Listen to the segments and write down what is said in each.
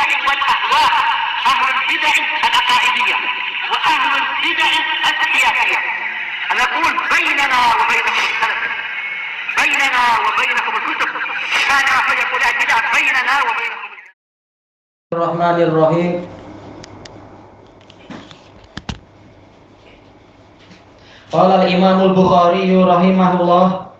البدع والأهواء، أهل البدع العقائدية وأهل البدع السياسية. نقول بيننا وبينكم السلف، بيننا وبينكم الكتب، كان فيقول البدع بيننا وبينكم. Bismillahirrahmanirrahim. Qala al-Imam al-Bukhari rahimahullah,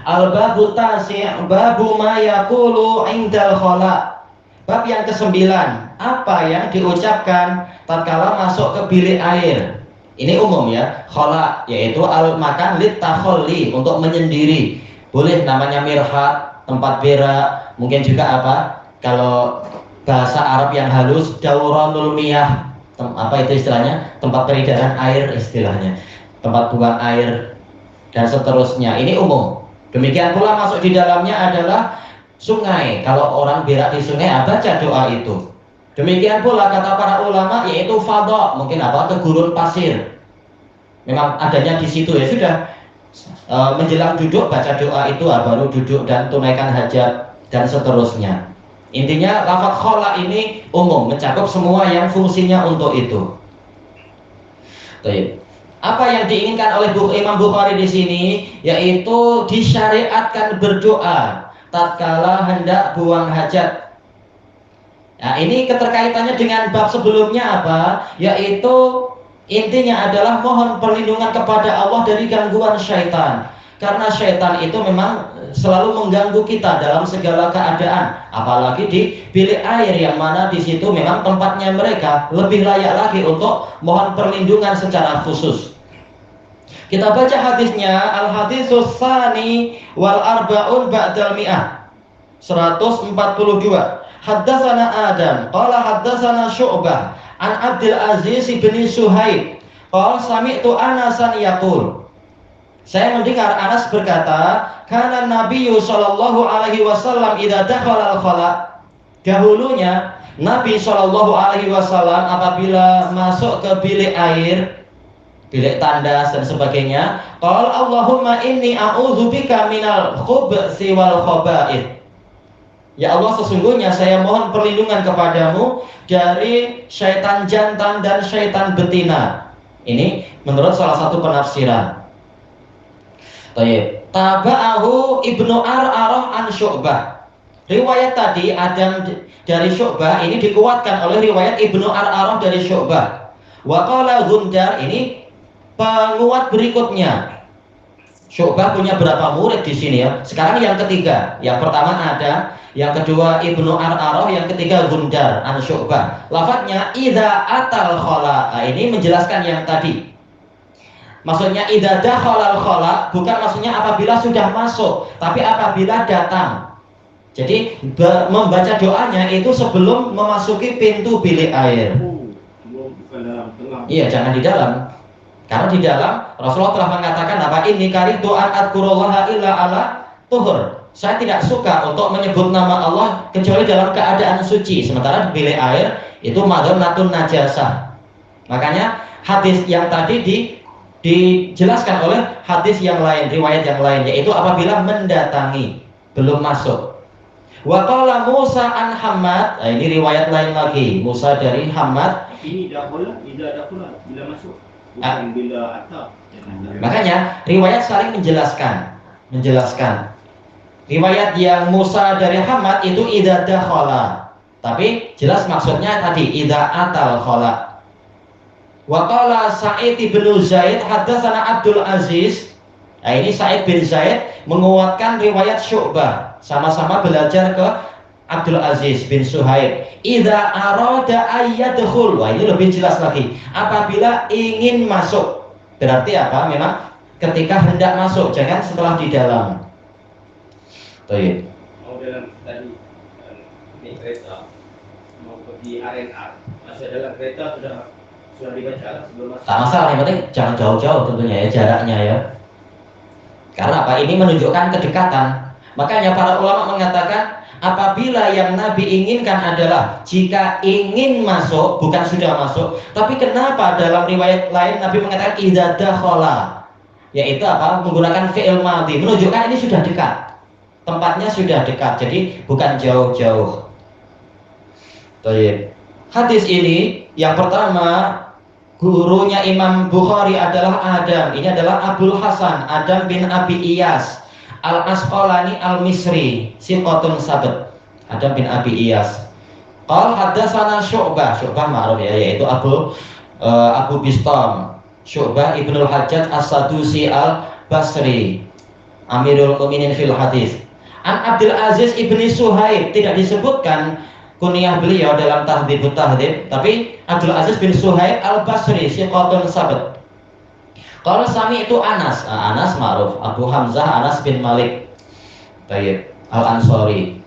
al-babu tasi' babu ma yaqulu 'indal khala. Bab yang ke-9, apa yang diucapkan tatkala masuk ke bilik air. Ini umum ya, khala yaitu al-makan lit takhalli, untuk menyendiri. Boleh namanya mirhat, tempat berak, mungkin juga apa? Kalau bahasa Arab yang halus, dauranul miyah, apa itu istilahnya, tempat peredaran air istilahnya, tempat buang air dan seterusnya. Ini umum. Demikian pula masuk di dalamnya adalah sungai. Kalau orang berak di sungai, baca doa itu. Demikian pula kata para ulama, yaitu fadha, mungkin apa, ke gurun pasir, memang adanya di situ, ya sudah, menjelang duduk baca doa itu, baru duduk dan tunaikan hajat dan seterusnya. Intinya lafaz khala ini umum, mencakup semua yang fungsinya untuk itu. Baik. Apa yang diinginkan oleh Imam Bukhari di sini, yaitu disyariatkan berdoa tatkala hendak buang hajat. Nah, ini keterkaitannya dengan bab sebelumnya apa? Yaitu intinya adalah mohon perlindungan kepada Allah dari gangguan syaitan. Karena syaitan itu memang selalu mengganggu kita dalam segala keadaan, apalagi di bilik air yang mana di situ memang tempatnya mereka, lebih layak lagi untuk mohon perlindungan secara khusus. Kita baca hadisnya, al-haditsus tsani wal arba'un ba'dal mi'ah, 142. Haddatsana Adam qala haddatsana Syu'bah an Abdul Aziz bin Suhaib qala sami'tu Anasan yaqul, saya mendengar Anas berkata, kana Nabiyyu sallallahu alaihi wasallam idza dakhala al-khala. Dahulunya Nabi sallallahu alaihi wasallam apabila masuk ke bilik air, bilik tandas dan sebagainya, qala Allahumma inni a'udzubika minal khubthi wal khaba'ith. Ya Allah, sesungguhnya saya mohon perlindungan kepadamu dari syaitan jantan dan syaitan betina. Ini menurut salah satu penafsiran. Taba'ahu Ibnu Ar'arah an Syu'bah. Riwayat tadi Adam dari Syu'bah ini dikuatkan oleh riwayat Ibnu Ar'arah dari Syu'bah. Wa qala Gundar, ini penguat berikutnya. Syu'bah punya berapa murid di sini ya? Sekarang yang ketiga. Yang pertama ada, yang kedua Ibnu Ar'arah, yang ketiga Gundar an Syu'bah. Lafadznya idza atal khala. Nah, ini menjelaskan yang tadi. Maksudnya idza dakhalal khala bukan maksudnya apabila sudah masuk, tapi apabila datang. Jadi membaca doanya itu sebelum memasuki pintu bilik air. Iya, jangan di dalam. Karena di dalam Rasulullah telah mengatakan apa? Inni karitu an adkurullaha illa ala tuhur. Saya tidak suka untuk menyebut nama Allah kecuali dalam keadaan suci. Sementara di bilik air itu madhannatun najasah. Makanya hadis yang tadi dijelaskan oleh hadis yang lain, riwayat yang lain, yaitu apabila mendatangi, belum masuk. Wa qala Musa an Hammad, nah ini riwayat lain lagi, Musa dari Hammad. Ini dakhala, bila masuk, bukan bila atas. Makanya riwayat saling menjelaskan. Riwayat yang Musa dari Hammad itu idza dakhala, tapi jelas maksudnya tadi idza atal khala. Wa qala Sa'id bin Zaid haddatsana Abdul Aziz. Nah, ini Sa'id bin Zaid menguatkan riwayat Syu'bah, sama-sama belajar ke Abdul Aziz bin Suhaib. Idza arada ayyadkhul. Wah, ini lebih jelas lagi. Apabila ingin masuk. Berarti apa? Memang ketika hendak masuk, jangan setelah di dalam. Baik. Mau dalam tadi ini kereta mau pergi RNR, masih dalam kereta sudah dibaca sebelum masuk. Tak masalah, yang penting jangan jauh-jauh tentunya ya, jaraknya ya. Karena apa? Ini menunjukkan kedekatan. Makanya para ulama mengatakan apabila yang Nabi inginkan adalah jika ingin masuk, bukan sudah masuk. Tapi kenapa dalam riwayat lain Nabi mengatakan idza dakhala? Yaitu apa? Menggunakan fi'il madhi, menunjukkan ini sudah dekat. Tempatnya sudah dekat, jadi bukan jauh-jauh. Baik. Hadis ini yang pertama gurunya Imam Bukhari adalah Adam. Ini adalah Abdul Hasan Adam bin Abi Iyas Al-Asqalani Al-Misri, siqatun sabt. Adam bin Abi Iyas. Qal haddatsana Syu'bah, Syu'bah ma'ruf ya, yaitu Abu Bistam, Syu'bah Ibnul Hajjaj As-Sadusi Al-Basri, Amirul Mukminin fil hadis. An Abdul Aziz ibni Suhaib, tidak disebutkan kunyah beliau dalam Tahdhibut Tahdhib, tapi Abdul Aziz bin Suhaib Al-Basri, siqatun sabt. Kalau sami itu Anas, Anas ma'ruf, Abu Hamzah Anas bin Malik, Tayyib Al-Ansari.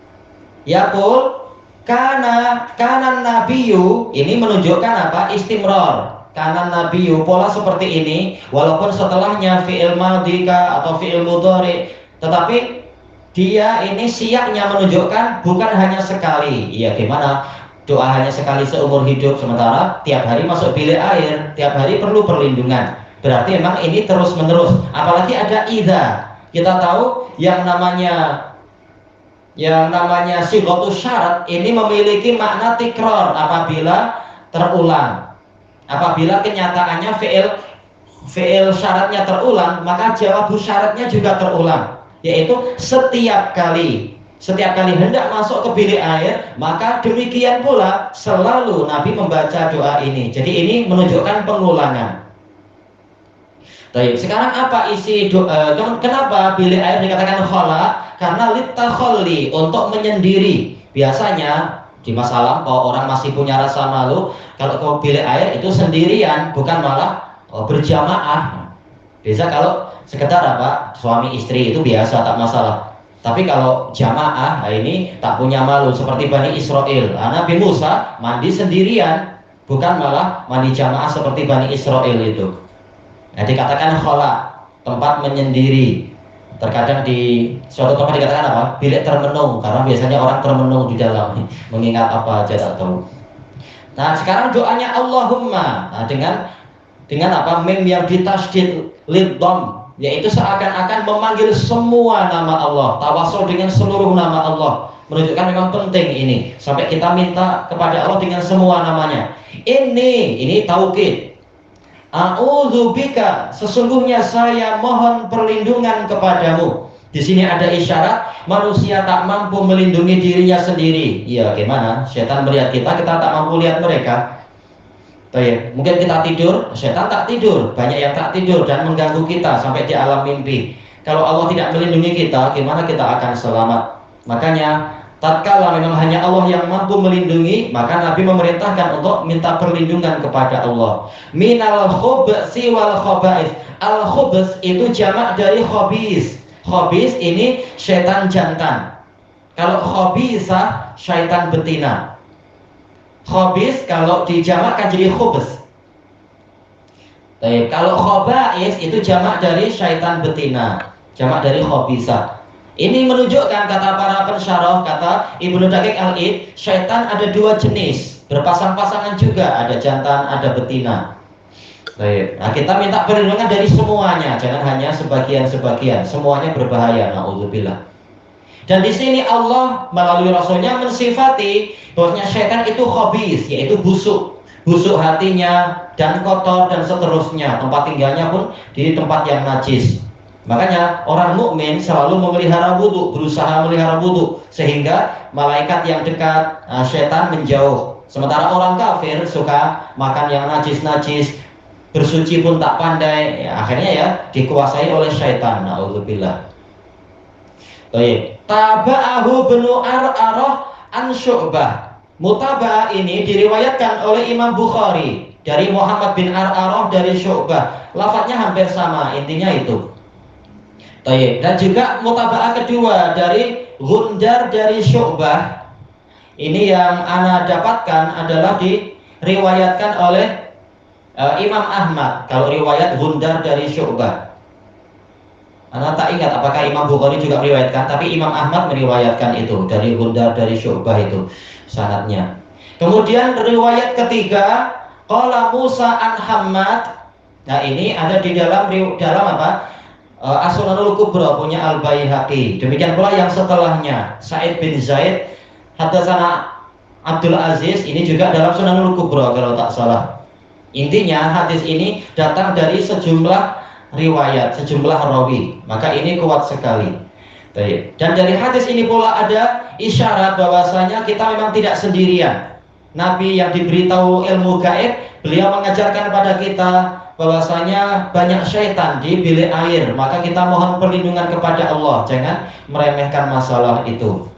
Yaqul kana nabiyyu, ini menunjukkan apa? Istimrar. Kana nabiyyu, pola seperti ini walaupun setelahnya fi'il madhi atau fi'il mudhari, tetapi dia ini siaknya menunjukkan bukan hanya sekali. Iya, gimana? Doa hanya sekali seumur hidup, sementara tiap hari masuk bilik air, tiap hari perlu perlindungan. Berarti memang ini terus menerus. Apalagi ada idza. Kita tahu yang namanya sighatus syarat ini memiliki makna tikrar apabila terulang. Apabila kenyataannya fi'il syaratnya terulang, maka jawab syaratnya juga terulang, yaitu setiap kali hendak masuk ke bilik air, maka demikian pula selalu Nabi membaca doa ini. Jadi ini menunjukkan pengulangan. Baik, sekarang apa isi doa? Kenapa bilik air dikatakan khala? Karena litakhalli, untuk menyendiri. Biasanya di masa lampau orang masih punya rasa malu kalau ke bilik air itu sendirian, bukan malah berjamaah. Biasa kalau sekedar apa, suami istri itu biasa, tak masalah. Tapi kalau jamaah, ini tak punya malu, seperti Bani Israel. Nabi Musa mandi sendirian, bukan malah mandi jamaah seperti Bani Israel itu. Nah, dikatakan khala, tempat menyendiri. Terkadang di suatu tempat dikatakan apa? Bilik termenung, karena biasanya orang termenung di dalam, mengingat apa aja tak tahu. Nah, sekarang doanya Allahumma, nah, dengan apa? Mim yang ditasydid lidham, yaitu seakan-akan memanggil semua nama Allah, tawasul dengan seluruh nama Allah. Menunjukkan memang penting ini, sampai kita minta kepada Allah dengan semua namanya. Ini taukid. A'udzubika, sesungguhnya saya mohon perlindungan kepadamu. Di sini ada isyarat manusia tak mampu melindungi dirinya sendiri. Ya, gimana? Setan melihat kita tak mampu lihat mereka. Baik, mungkin kita tidur, setan tak tidur, banyak yang tak tidur dan mengganggu kita sampai di alam mimpi. Kalau Allah tidak melindungi kita, gimana kita akan selamat? Makanya tatkala memang hanya Allah yang mampu melindungi, maka Nabi memerintahkan untuk minta perlindungan kepada Allah. Minal khubsi wal khaba'is. Al khubs itu jamak dari khabis. Khabis ini syaitan jantan. Kalau khabisah syaitan betina. Khabis kalau dijamakkan jadi khubs. Kalau khaba'is itu jamak dari syaitan betina, jamak dari khabisah. Ini menunjukkan, kata para pensyarah, kata Ibnu Daqiq Al-Id, syaitan ada dua jenis, berpasang-pasangan juga, ada jantan, ada betina. Baik. Nah, kita minta perlindungan dari semuanya, jangan hanya sebagian-sebagian, semuanya berbahaya. Na'udzubillah. Dan di sini Allah melalui Rasulnya mensifati bahwasanya syaitan itu khabis, yaitu busuk hatinya dan kotor dan seterusnya. Tempat tinggalnya pun di tempat yang najis. Makanya orang mukmin selalu memelihara wudu, berusaha memelihara wudu, sehingga malaikat yang dekat, syaitan menjauh. Sementara orang kafir suka makan yang najis-najis, bersuci pun tak pandai, ya, akhirnya ya dikuasai oleh syaitan. Na'udzubillah. Baik. Taba'ahu bnu Ar'arah an Syu'bah. Mutaba'ah ini diriwayatkan oleh Imam Bukhari dari Muhammad bin Ar'arah dari Syu'bah. Lafadznya hampir sama, intinya itu. Dan juga mutaba'ah kedua dari Gundar dari Syu'bah. Ini yang ana dapatkan adalah diriwayatkan oleh Imam Ahmad. Kalau riwayat Gundar dari Syu'bah, ana tak ingat apakah Imam Bukhari juga meriwayatkan, tapi Imam Ahmad meriwayatkan itu dari Gundar dari Syu'bah itu sanadnya. Kemudian riwayat ketiga, qala Musa an Hammad. Nah, ini ada di dalam apa? As-Sunanul Kubra punya Al-Baihaqi. Demikian pula yang setelahnya, Sa'id bin Zaid haddatsana Abdul Aziz, ini juga dalam Sunanul Kubra kalau tak salah. Intinya hadis ini datang dari sejumlah riwayat, sejumlah rawi. Maka ini kuat sekali. Dan dari hadis ini pula ada isyarat bahwasanya kita memang tidak sendirian. Nabi yang diberitahu ilmu gaib, beliau mengajarkan kepada kita bahwasanya banyak syaitan di bilik air. Maka kita mohon perlindungan kepada Allah, jangan meremehkan masalah itu.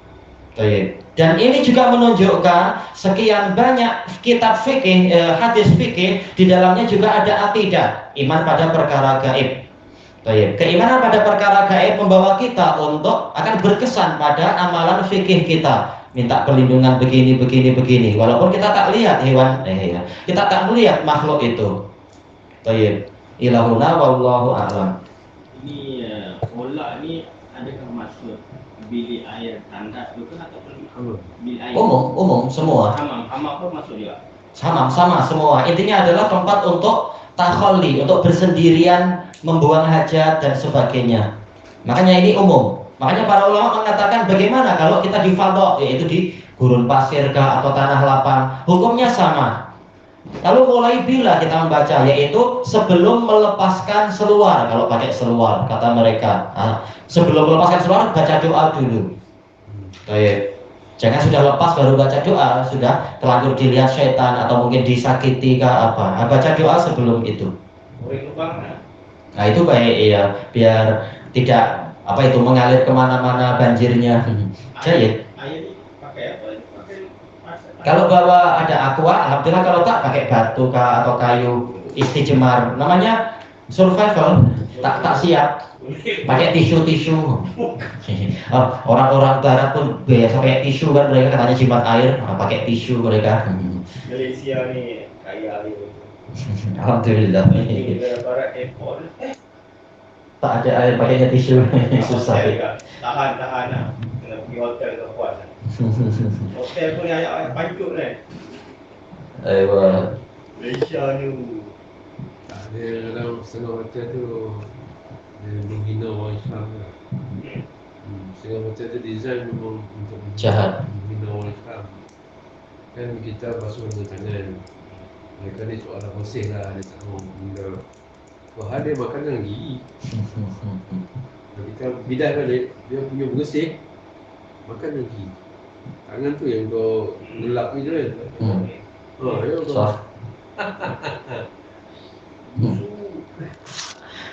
Dan ini juga menunjukkan sekian banyak kitab fikih, hadis fikih, di dalamnya juga ada akidah, iman pada perkara gaib. Keimanan pada perkara gaib membawa kita untuk akan berkesan pada amalan fikih kita, minta perlindungan begini, walaupun kita tak lihat hewan, kita tak melihat makhluk itu. Ilahuna wallahu a'lam. Ini bola ni adakah masuk bilik air tandas tu kan ataupun bilik air? Umum semua. Hamam pun masuk juga. Sama semua. Intinya adalah tempat untuk takhalli, untuk bersendirian, membuang hajat dan sebagainya. Makanya ini umum. Makanya para ulama mengatakan bagaimana kalau kita di fadha, yaitu di gurun pasir kah atau tanah lapang, hukumnya sama. Lalu mulai bila kita membaca, yaitu sebelum melepaskan seluar. Kalau pakai seluar, kata mereka, sebelum melepaskan seluar baca doa dulu. Jangan sudah lepas baru baca doa, sudah terlanjur dilihat syaitan atau mungkin disakiti kah apa. Baca doa sebelum itu. Nah itu baik ya, biar tidak mengalir kemana-mana banjirnya. Jahit. Kalau bawa ada aqua, alhamdulillah. Kalau tak pakai batu kah atau kayu istijmar, namanya survival. Tak siap. Pakai tisu. Orang-orang barat pun biasa pakai tisu kan, mereka katanya jimat air, pakai tisu mereka. Malaysia ni kaya air. Alhamdulillah. Barat airport. Tak ada air, pakainya tisu. Susah. Tahan lah. Kena pergi hotel ke puas. Hotel pun air pancut ni. Malaysia ni. Ada dalam setengah hotel tu dia menghina orang Islam lah. Setengah hotel tu design memang untuk Jahat. menghina orang Islam. Kan kita basuh dengan tangan. Mereka ni soalan bersih lah, dia tak mau menghina. Wah, dia makanan gigi. Kita bidah balik, dia punya bersih, makan lagi. Tangan tu yang kau gelap ni je kan. Ya kau.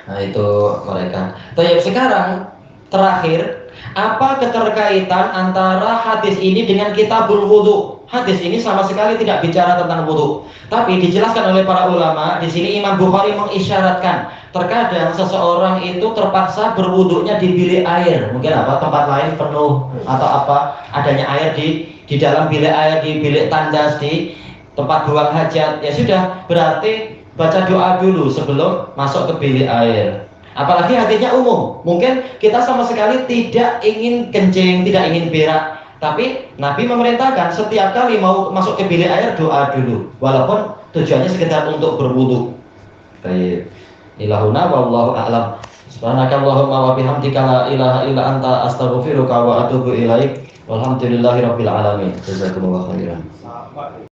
Nah itu mereka. Tapi sekarang terakhir, apa keterkaitan antara hadis ini dengan kitabul wudu? Hadis ini sama sekali tidak bicara tentang wudu, tapi dijelaskan oleh para ulama. Di sini Imam Bukhari mengisyaratkan terkadang seseorang itu terpaksa berwuduknya di bilik air, mungkin tempat lain penuh atau adanya air di dalam bilik air, di bilik tandas, di tempat buang hajat. Ya sudah, berarti baca doa dulu sebelum masuk ke bilik air. Apalagi hadisnya umum, mungkin kita sama sekali tidak ingin kencing, tidak ingin berak, tapi Nabi memerintahkan setiap kali mau masuk ke bilik air doa dulu, walaupun tujuannya sekedar untuk berwudu. Baik. Ilahuna wallahu a'lam. Subhanakallahumma wa bihamdika la ilaha illa anta astaghfiruka wa atubu ilaik. Walhamdulillahirabbil alamin. Jazakumullahu khairan.